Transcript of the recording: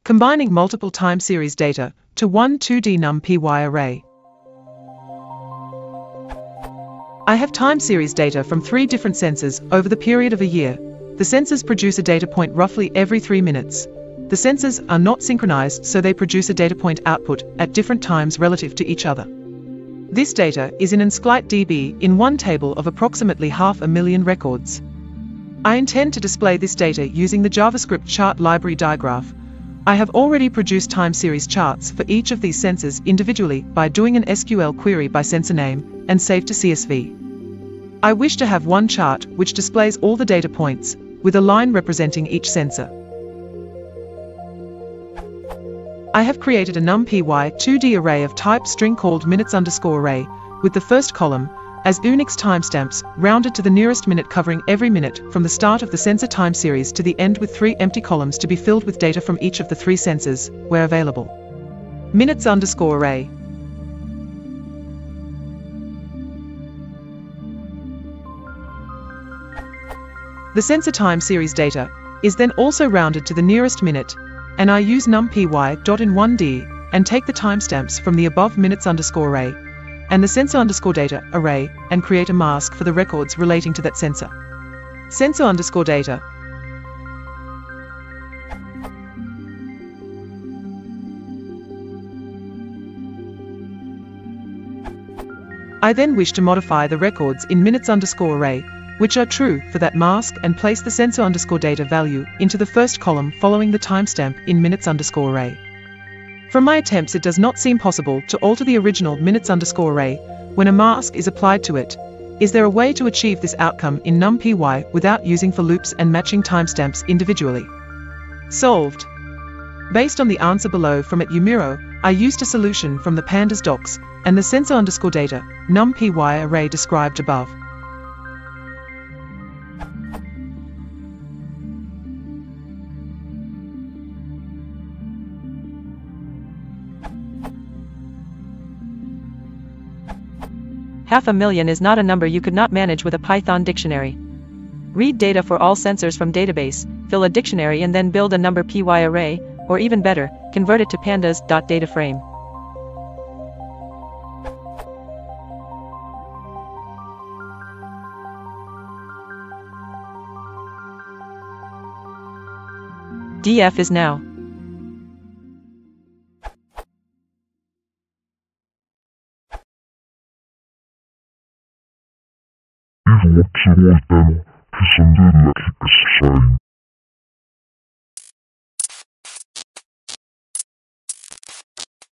combining multiple time series data to one 2D Numpy array. I have time series data from 3 different sensors over the period of a year. The sensors produce a data point roughly every 3 minutes. The sensors are not synchronized, so they produce a data point output at different times relative to each other. This data is in dB in one table of approximately 500,000 records. I intend to display this data using the JavaScript chart library digraph. I have already produced time series charts for each of these sensors individually by doing an SQL query by sensor name and save to CSV. I wish to have one chart which displays all the data points, with a line representing each sensor. I have created a Numpy 2D array of type string called minutes_array, with the first column as Unix timestamps rounded to the nearest minute, covering every minute from the start of the sensor time series to the end, with 3 empty columns to be filled with data from each of the 3 sensors, where available. Minutes_array. The sensor time series data is then also rounded to the nearest minute, and I use numpy.in1d and take the timestamps from the above minutes_array and the sensor_data array and create a mask for the records relating to that sensor. Sensor_data. I then wish to modify the records in minutes_array, which are true for that mask, and place the sensor_data value into the first column following the timestamp in minutes_array. From my attempts, it does not seem possible to alter the original minutes_array when a mask is applied to it. Is there a way to achieve this outcome in Numpy without using for loops and matching timestamps individually? Solved. Based on the answer below from @Umiro, I used a solution from the pandas docs and the sensor_data Numpy array described above. Half a million is not a number you could not manage with a Python dictionary. Read data for all sensors from database, fill a dictionary, and then build a Numpy array, or even better, convert it to pandas.dataframe. DF is now. Is what you want them to send the electric sign.